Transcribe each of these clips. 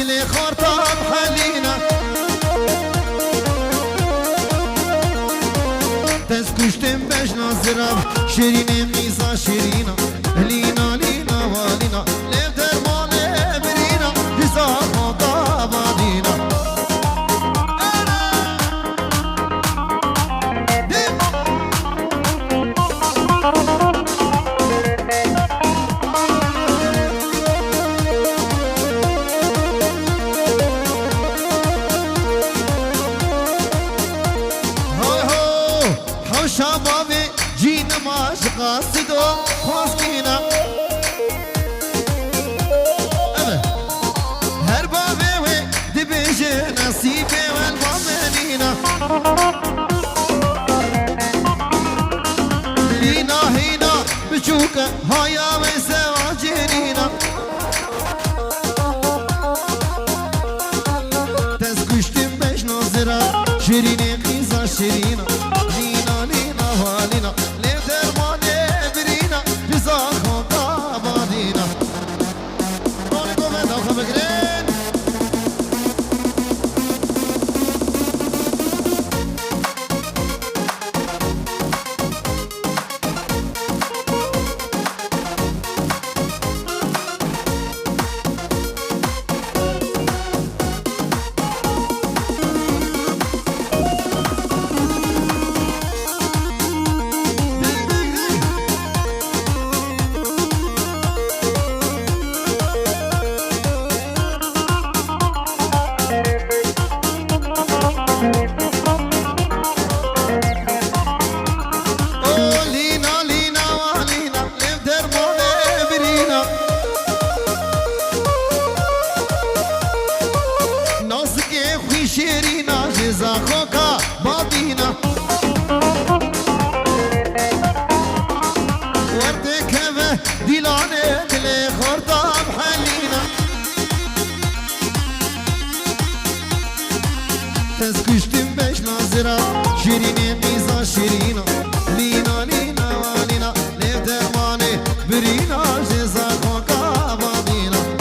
دل خورتاب حلينا تسكشتم باش نظرب شيرين ميزا شيرينا لينا لينا والينا ليه درمان برينا هزار خطاب علينا شبابي جينا ما قصدوا خواستينا هر بابي دبيجي نصيبي والبامنينا لينا هينا بشوكة هيا وسواجينينا تسكشتم باش نظرة شيريني قيزة شيرينا halina le dermane birina biza khota badina roni ko ben da khabgren شيرينا جزا خوكا بابينا وردك هبه ديلاني دلي خورتاب حلينا تسكشتم باش نظرة شيريني ميزا شيرينا لينا لينا والينا ليه درماني برينا جزا خوكا بابينا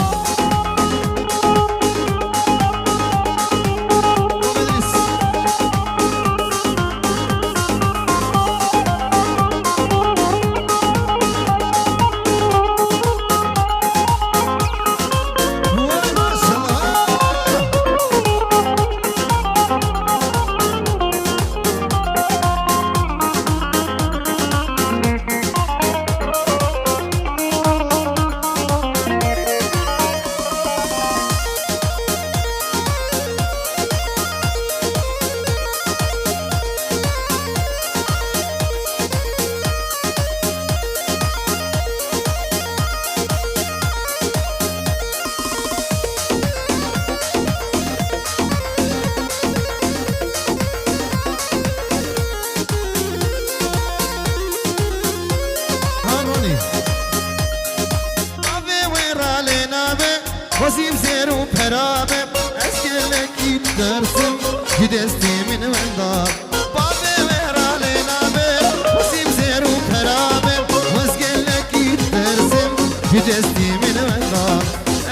وسيم زيرو بحرابة أسكلك يدرسم جدستي من وندار بابي ويرا لينا بي وسيم زيرو بحرابة واسكلك يدرسم جدستي من وندار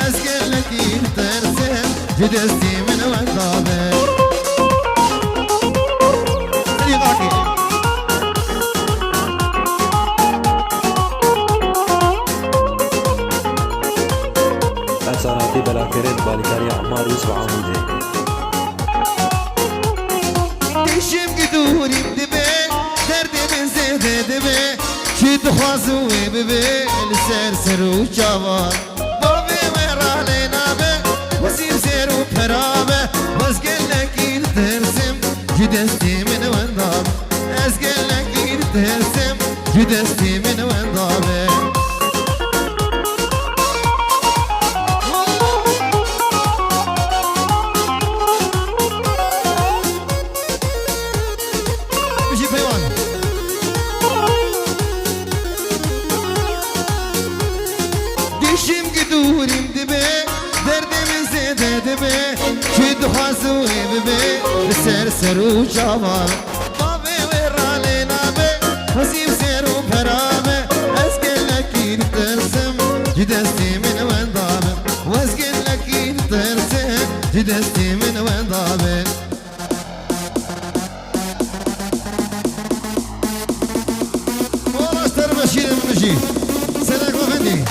أسكلك يدرسم جدستي من وندار سناتي بلاكرين بالكاري عمار يوسف عمودي دشم قدوري بدبي دردي من زيدي دبي شد خوازوي ببي السرسر وشابان بابي ويرا لينا بي وسيم زيرو بحرابة واسقلك يترسم جدستي من وندام اسقلك يترسم جدستي من وندام دشم قدوري دبي دردم زيدة دبي شد خوازوي ببي السرسر وشابان بابي ويرا لينا بي وسيم زيرو بحرابة اسقلك يترسم جدستي من وندام واسقلك يترسم دستي من وين ضابط والله اشتر بشير من مشي سلك وفندي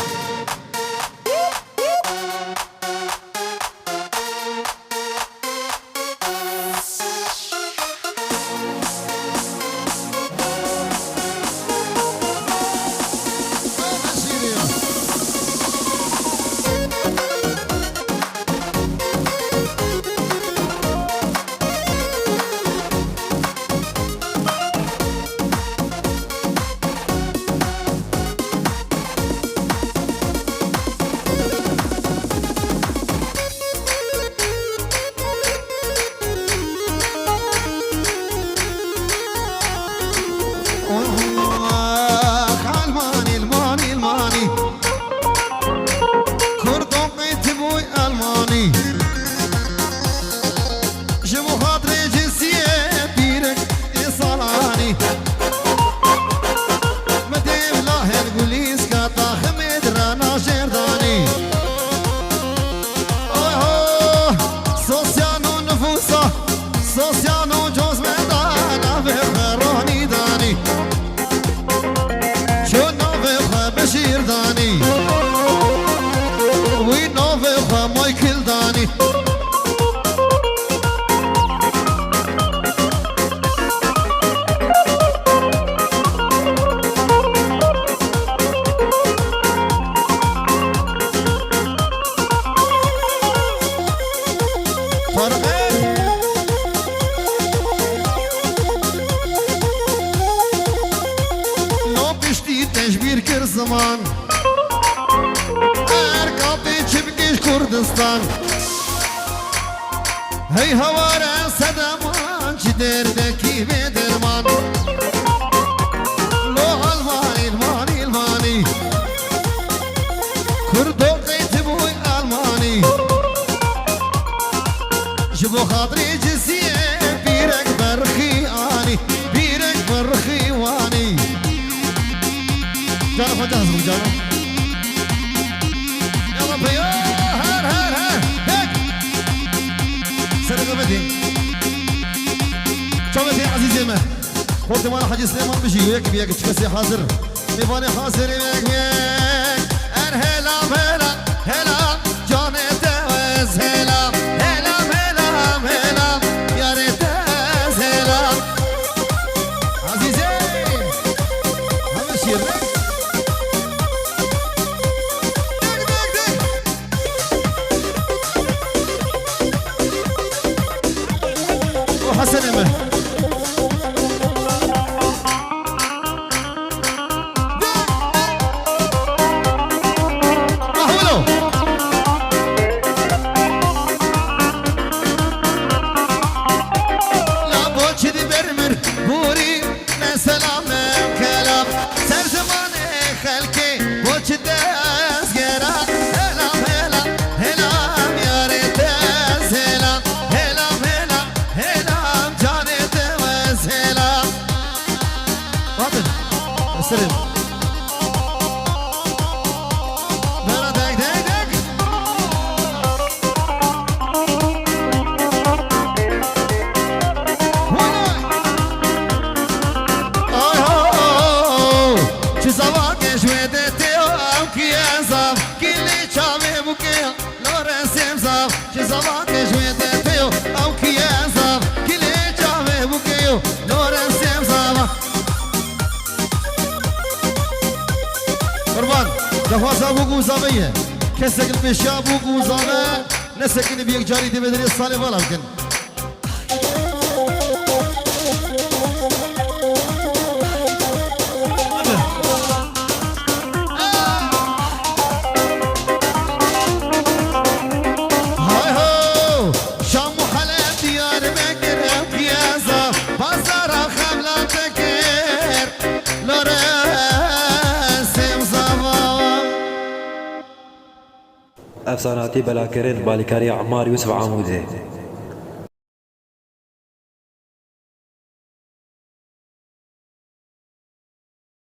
زمان ارقابي çipkiş Kurdistan hey havara sadaman çiderdeki bedirman lo almani almani almani kurdo qeyti bu almani jibo khadri cisiye birek berxi ani birek berxi wani جانو خجاز جانو يلا بيو هر هر هر هيك سرقة بدي شو بدي عزيزي ما قلت ما حاجي سليمان بيجي وياك بياك تشكسي حاضر ميفاني حاضر وياك بياك هلا هلا هلا جاني تاوز هلا هلا هلا هلا يا ريت هلا عزيزي هذا شيء حسن امه اهولو لا بوچ دي برمر بوري سلام كلام سر زمان خلقي بوچ داز گرا هلا هلا هلا يا ريت سلام هلا هلا هلا جاني سلام باطل استلم بلا داك داك داك چه زواج شویدتی او کیازم کلی چاوی بکیم لورسیم زاو چه زواج شویدتی او کیازم کلی چاوی بکیم لورسیم زاو قربان جفاسا بگو زاویه کسی که پیشا بگو زاوه نسکینی بیک جاری دی بدری سالی والا بکن افساناتی بلاکرین بالیکاری عمار یوسف عامودی